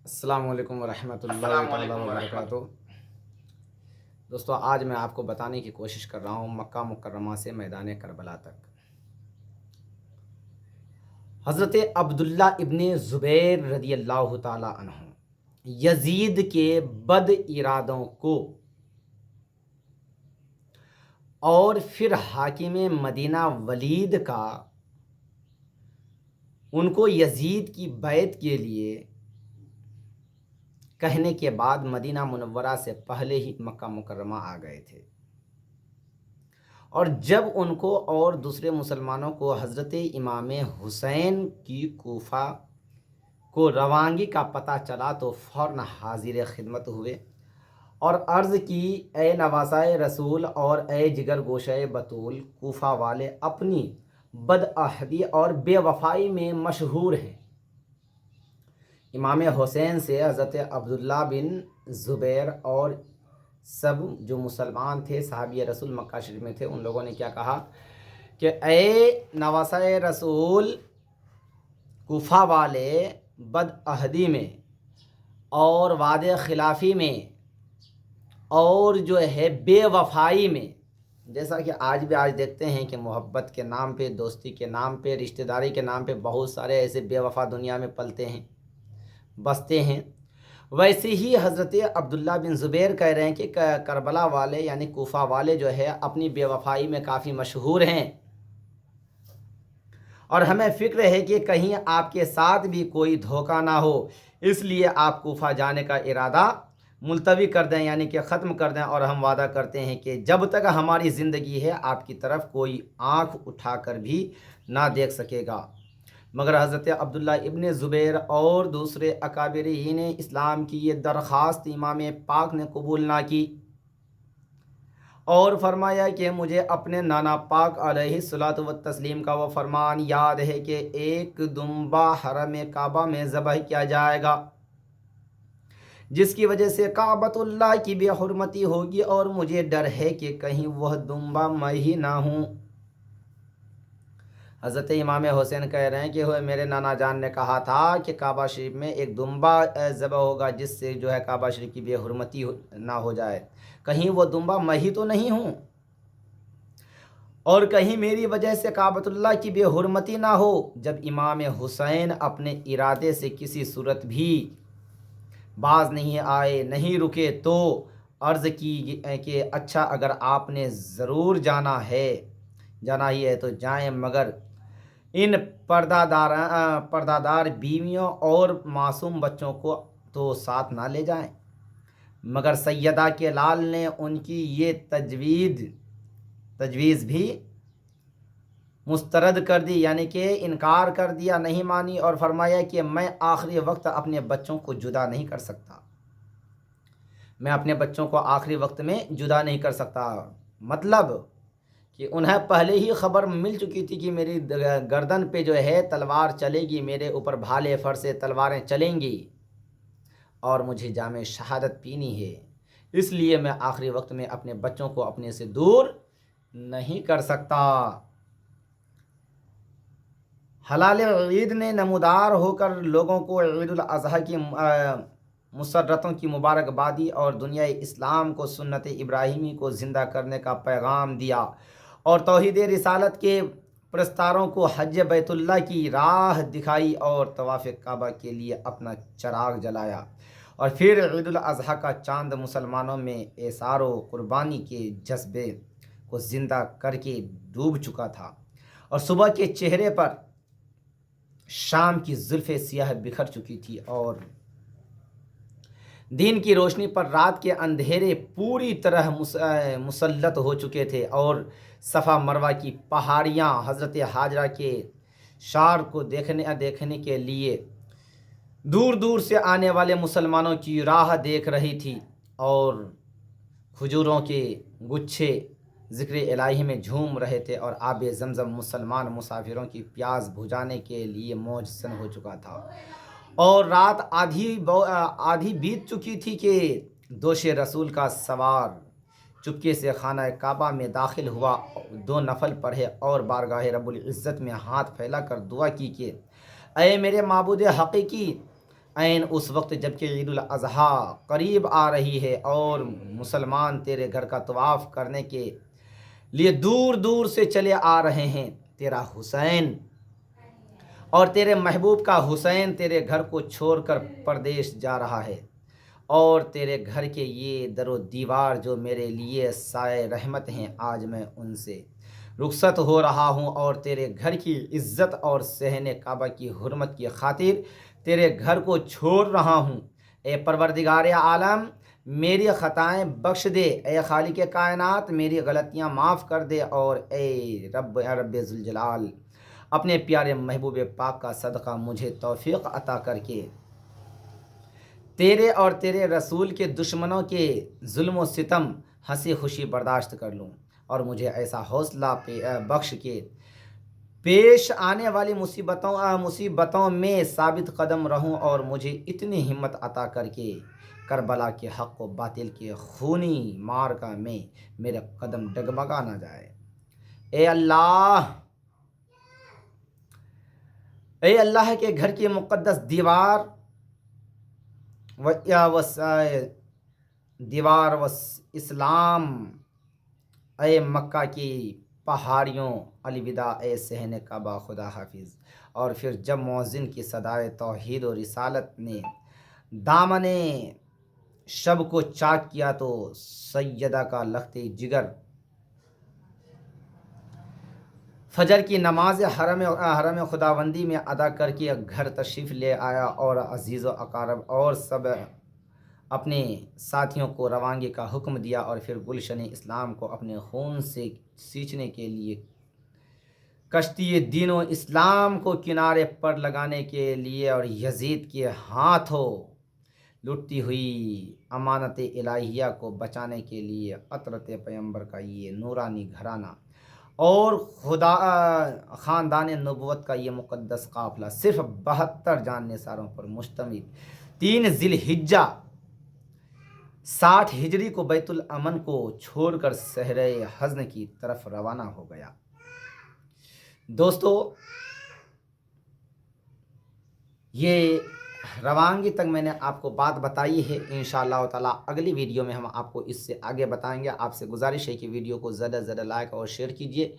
السلام علیکم ورحمۃ اللہ تعالیٰ وبرکاتہ۔ دوستو، آج میں آپ کو بتانے کی کوشش کر رہا ہوں مکہ مکرمہ سے میدان کربلا تک حضرت عبداللہ ابن زبیر رضی اللہ تعالیٰ عنہ یزید کے بد ارادوں کو اور پھر حاکم مدینہ ولید کا ان کو یزید کی بیعت کے لیے کہنے کے بعد مدینہ منورہ سے پہلے ہی مکہ مکرمہ آ گئے تھے، اور جب ان کو اور دوسرے مسلمانوں کو حضرت امام حسین کی کوفہ کو روانگی کا پتہ چلا تو فوراً حاضر خدمت ہوئے اور عرض کی، اے نواسۂ رسول اور اے جگر گوشۂ بطول، کوفہ والے اپنی بدعہدی اور بے وفائی میں مشہور ہیں۔ امام حسین سے حضرت عبداللہ بن زبیر اور سب جو مسلمان تھے صحابی رسول مکہ شریف میں تھے، ان لوگوں نے کیا کہا کہ اے نواسۂ رسول، کوفہ والے بدعہدی میں اور وعدے خلافی میں اور جو ہے بے وفائی میں، جیسا کہ آج دیکھتے ہیں کہ محبت کے نام پہ، دوستی کے نام پہ، رشتہ داری کے نام پہ بہت سارے ایسے بے وفا دنیا میں پلتے ہیں، بستے ہیں، ویسے ہی حضرت عبداللہ بن زبیر کہہ رہے ہیں کہ کربلا والے یعنی کوفہ والے جو ہے اپنی بے وفائی میں کافی مشہور ہیں، اور ہمیں فکر ہے کہ کہیں آپ کے ساتھ بھی کوئی دھوکہ نہ ہو، اس لیے آپ کوفہ جانے کا ارادہ ملتوی کر دیں، یعنی کہ ختم کر دیں، اور ہم وعدہ کرتے ہیں کہ جب تک ہماری زندگی ہے آپ کی طرف کوئی آنکھ اٹھا کر بھی نہ دیکھ سکے گا۔ مگر حضرت عبداللہ ابن زبیر اور دوسرے اکابرین اسلام کی یہ درخواست امام پاک نے قبول نہ کی، اور فرمایا کہ مجھے اپنے نانا پاک علیہ الصلوۃ والتسلیم کا وہ فرمان یاد ہے کہ ایک دمبا حرم کعبہ میں ذبح کیا جائے گا، جس کی وجہ سے کعبۃ اللہ کی بے حرمتی ہوگی، اور مجھے ڈر ہے کہ کہیں وہ دمبا میں ہی نہ ہوں۔ حضرت امام حسین کہہ رہے ہیں کہ میرے نانا جان نے کہا تھا کہ کعبہ شریف میں ایک دمبا ذبح ہوگا جس سے جو ہے کعبہ شریف کی بے حرمتی نہ ہو جائے، کہیں وہ دمبا میں ہی تو نہیں ہوں، اور کہیں میری وجہ سے کعبۃ اللہ کی بے حرمتی نہ ہو۔ جب امام حسین اپنے ارادے سے کسی صورت بھی باز نہیں آئے، نہیں رکے، تو عرض کی کہ اچھا اگر آپ نے ضرور جانا ہی ہے تو جائیں، مگر ان پردہ دار بیویوں اور معصوم بچوں کو تو ساتھ نہ لے جائیں۔ مگر سیدہ کے لال نے ان کی یہ تجویز بھی مسترد کر دی، یعنی کہ انکار کر دیا، نہیں مانی، اور فرمایا کہ میں آخری وقت اپنے بچوں کو جدا نہیں کر سکتا، میں اپنے بچوں کو آخری وقت میں جدا نہیں کر سکتا۔ مطلب کہ انہیں پہلے ہی خبر مل چکی تھی کہ میری گردن پہ جو ہے تلوار چلے گی، میرے اوپر بھالے فرسے تلواریں چلیں گی، اور مجھے جام شہادت پینی ہے، اس لیے میں آخری وقت میں اپنے بچوں کو اپنے سے دور نہیں کر سکتا۔ حلال عید نے نمودار ہو کر لوگوں کو عید الاضحیٰ کی مسرتوں کی مبارکبادی اور دنیا اسلام کو سنت ابراہیمی کو زندہ کرنے کا پیغام دیا، اور توحید رسالت کے پرستاروں کو حج بیت اللہ کی راہ دکھائی، اور طواف کعبہ کے لیے اپنا چراغ جلایا، اور پھر عید الاضحیٰ کا چاند مسلمانوں میں ایثار و قربانی کے جذبے کو زندہ کر کے ڈوب چکا تھا، اور صبح کے چہرے پر شام کی زلفیں سیاہ بکھر چکی تھی، اور دین کی روشنی پر رات کے اندھیرے پوری طرح مسلط ہو چکے تھے، اور صفا مروہ کی پہاڑیاں حضرت حاجرہ کے شعر کو دیکھنے کے لیے دور دور سے آنے والے مسلمانوں کی راہ دیکھ رہی تھی، اور کھجوروں کے گچھے ذکر الہی میں جھوم رہے تھے، اور آب زمزم مسلمان مسافروں کی پیاس بجھانے کے لیے موجزن ہو چکا تھا، اور رات آدھی بیت چکی تھی کہ دوش رسول کا سوار چپکے سے خانہ کعبہ میں داخل ہوا، 2 نفل پڑھے، اور بارگاہ رب العزت میں ہاتھ پھیلا کر دعا کی کہ اے میرے معبود حقیقی، عین اس وقت جب کہ عید الاضحیٰ قریب آ رہی ہے اور مسلمان تیرے گھر کا طواف کرنے کے لیے دور دور سے چلے آ رہے ہیں، تیرا حسین اور تیرے محبوب کا حسین تیرے گھر کو چھوڑ کر پردیش جا رہا ہے، اور تیرے گھر کے یہ در و دیوار جو میرے لیے سائے رحمت ہیں، آج میں ان سے رخصت ہو رہا ہوں اور تیرے گھر کی عزت اور صحن کعبہ کی حرمت کی خاطر تیرے گھر کو چھوڑ رہا ہوں۔ اے پروردگار عالم، میری خطائیں بخش دے، اے خالق کائنات میری غلطیاں معاف کر دے، اور اے رب ذوالجلال اپنے پیارے محبوب پاک کا صدقہ مجھے توفیق عطا کر کے تیرے اور تیرے رسول کے دشمنوں کے ظلم و ستم ہنسی خوشی برداشت کر لوں، اور مجھے ایسا حوصلہ بخش کے پیش آنے والی مصیبتوں میں ثابت قدم رہوں، اور مجھے اتنی ہمت عطا کر کے کربلا کے حق و باطل کے خونی معرکہ میں میرے قدم ڈگمگا نہ جائے۔ اے اللہ کے گھر کی مقدس دیوار و اسلام، اے مکہ کی پہاڑیوں الوداع، اے صحن کعبہ خدا حافظ۔ اور پھر جب مؤذن کی صدائے توحید و رسالت نے دامن شب کو چاک کیا تو سیدہ کا لخت جگر فجر کی نماز حرم خداوندی میں ادا کر کے گھر تشریف لے آیا، اور عزیز و اقارب اور سب اپنے ساتھیوں کو روانگی کا حکم دیا، اور پھر گلشن اسلام کو اپنے خون سے سینچنے کے لیے کشتی دین و اسلام کو کنارے پر لگانے کے لیے، اور یزید کے ہاتھوں لٹتی ہوئی امانت الہیہ کو بچانے کے لیے عطرت پیغمبر کا یہ نورانی گھرانہ اور خدا خاندان نبوت کا یہ مقدس قافلہ صرف 72 جان نثاروں پر مشتمل 3 ذی الحجہ 60 ہجری کو بیت الامن کو چھوڑ کر صحرائے حزن کی طرف روانہ ہو گیا۔ دوستو، یہ روانگی تک میں نے آپ کو بات بتائی ہے، انشاءاللہ تعالی اگلی ویڈیو میں ہم آپ کو اس سے آگے بتائیں گے۔ آپ سے گزارش ہے کہ ویڈیو کو زیادہ سے زیادہ لائک اور شیئر کیجیے۔